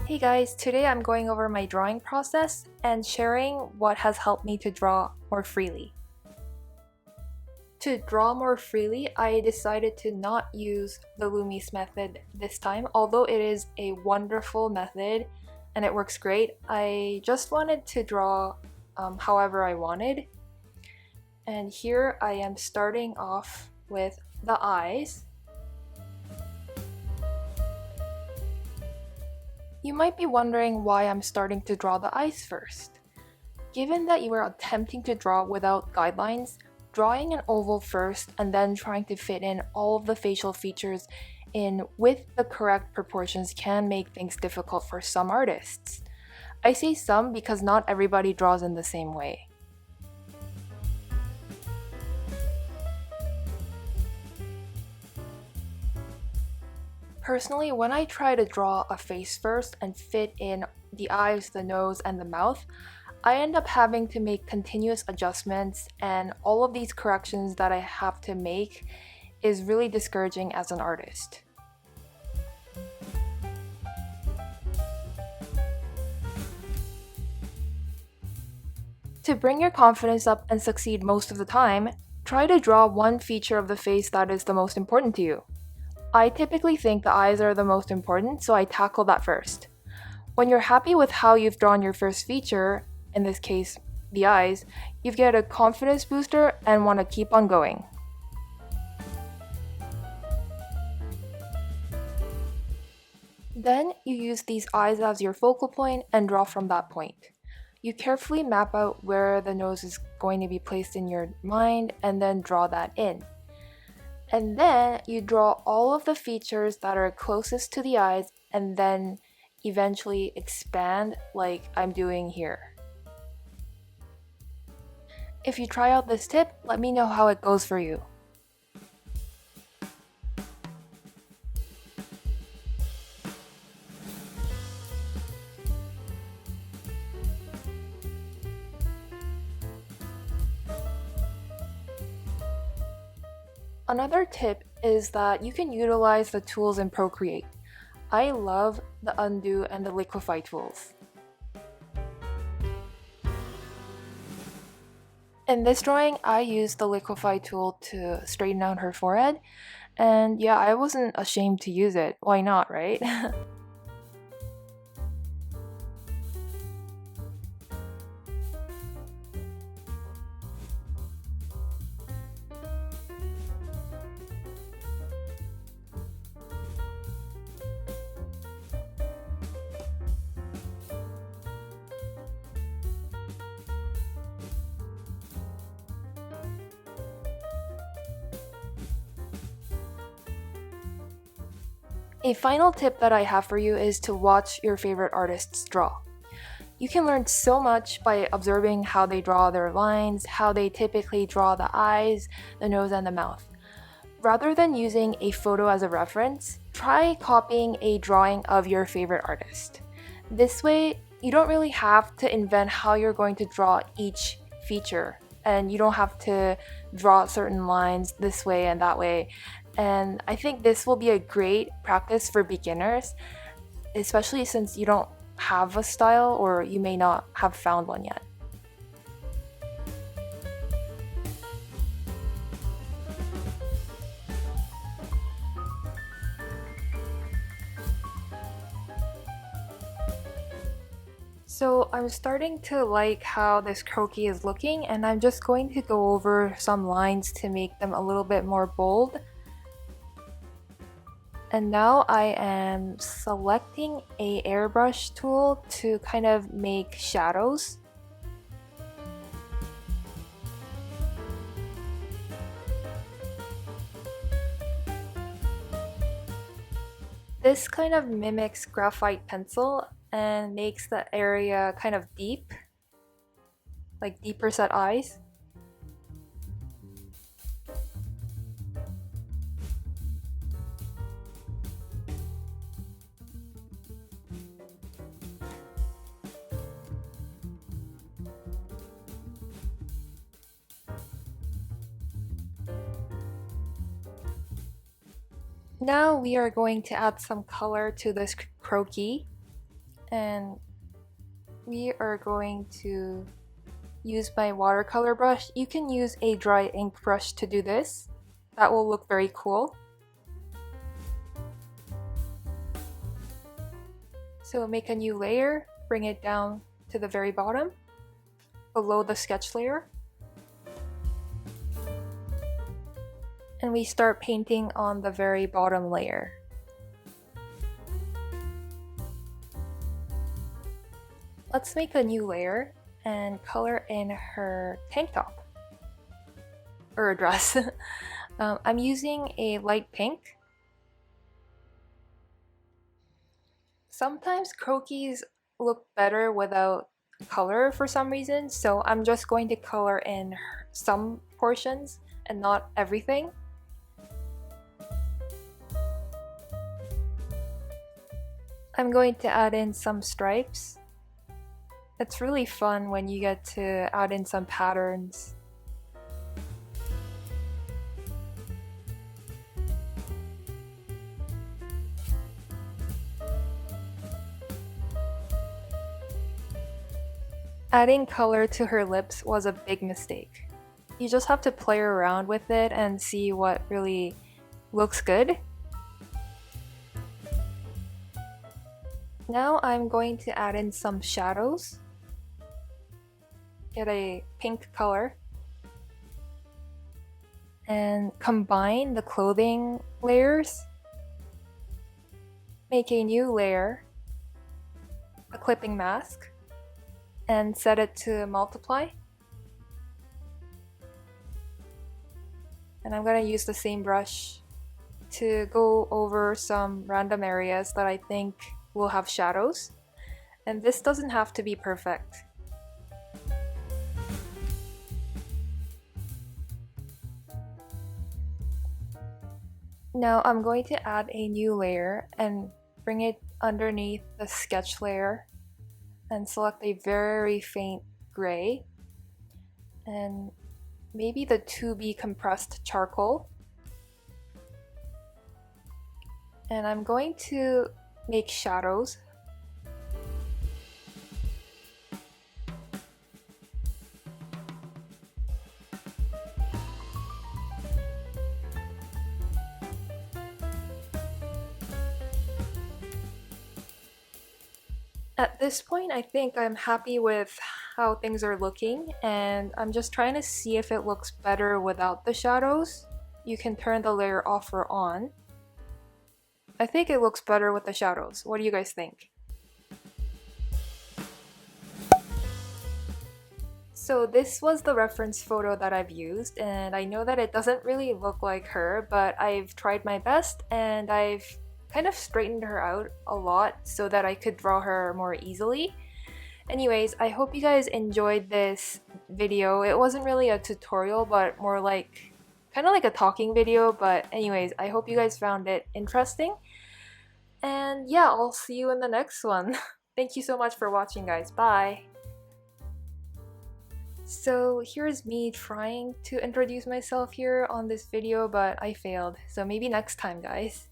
Hey guys, today I'm going over my drawing process and sharing what has helped me to draw more freely. To draw more freely, I decided to not use the Loomis method this time, although it is a wonderful method and it works great. I just wanted to draw however I wanted. And here I am starting off with the eyes. You might be wondering why I'm starting to draw the eyes first. Given that you are attempting to draw without guidelines, drawing an oval first and then trying to fit in all of the facial features in with the correct proportions can make things difficult for some artists. I say some because not everybody draws in the same way. Personally, when I try to draw a face first and fit in the eyes, the nose, and the mouth, I end up having to make continuous adjustments, and all of these corrections that I have to make is really discouraging as an artist. To bring your confidence up and succeed most of the time, try to draw one feature of the face that is the most important to you. I typically think the eyes are the most important, so I tackle that first. When you're happy with how you've drawn your first feature, in this case, the eyes, you get a confidence booster and want to keep on going. Then you use these eyes as your focal point and draw from that point. You carefully map out where the nose is going to be placed in your mind and then draw that in. And then you draw all of the features that are closest to the eyes and then eventually expand like I'm doing here. If you try out this tip, let me know how it goes for you. Another tip is that you can utilize the tools in Procreate. I love the undo and the liquify tools. In this drawing, I used the liquify tool to straighten out her forehead, and yeah, I wasn't ashamed to use it. Why not, right? A final tip that I have for you is to watch your favorite artists draw. You can learn so much by observing how they draw their lines, how they typically draw the eyes, the nose, and the mouth. Rather than using a photo as a reference, try copying a drawing of your favorite artist. This way, you don't really have to invent how you're going to draw each feature, and you don't have to draw certain lines this way and that way. And I think this will be a great practice for beginners, especially since you don't have a style or you may not have found one yet. So I'm starting to like how this croquis is looking, and I'm just going to go over some lines to make them a little bit more bold. And now I am selecting a airbrush tool to kind of make shadows. This kind of mimics graphite pencil and makes the area kind of deep, like deeper set eyes. Now we are going to add some color to this croquis. And we are going to use my watercolor brush. You can use a dry ink brush to do this. That will look very cool. So make a new layer, bring it down to the very bottom, below the sketch layer. And we start painting on the very bottom layer. Let's make a new layer and color in her tank top. Or a dress. I'm using a light pink. Sometimes croquis look better without color for some reason, so I'm just going to color in some portions and not everything. I'm going to add in some stripes. It's really fun when you get to add in some patterns. Adding color to her lips was a big mistake. You just have to play around with it and see what really looks good. Now I'm going to add in some shadows. Get a pink color. And combine the clothing layers. Make a new layer. A clipping mask. And set it to multiply. And I'm going to use the same brush to go over some random areas that I think will have shadows. And this doesn't have to be perfect. Now I'm going to add a new layer and bring it underneath the sketch layer and select a very faint gray and maybe the to be compressed charcoal. And I'm going to make shadows. At this point, I think I'm happy with how things are looking, and I'm just trying to see if it looks better without the shadows. You can turn the layer off or on. I think it looks better with the shadows. What do you guys think? So this was the reference photo that I've used, and I know that it doesn't really look like her, but I've tried my best and I've kind of straightened her out a lot so that I could draw her more easily. Anyways, I hope you guys enjoyed this video. It wasn't really a tutorial, but more like kind of like a talking video. But anyways, I hope you guys found it interesting. And yeah, I'll see you in the next one. Thank you so much for watching, guys. Bye! So here's me trying to introduce myself here on this video, but I failed. So maybe next time, guys.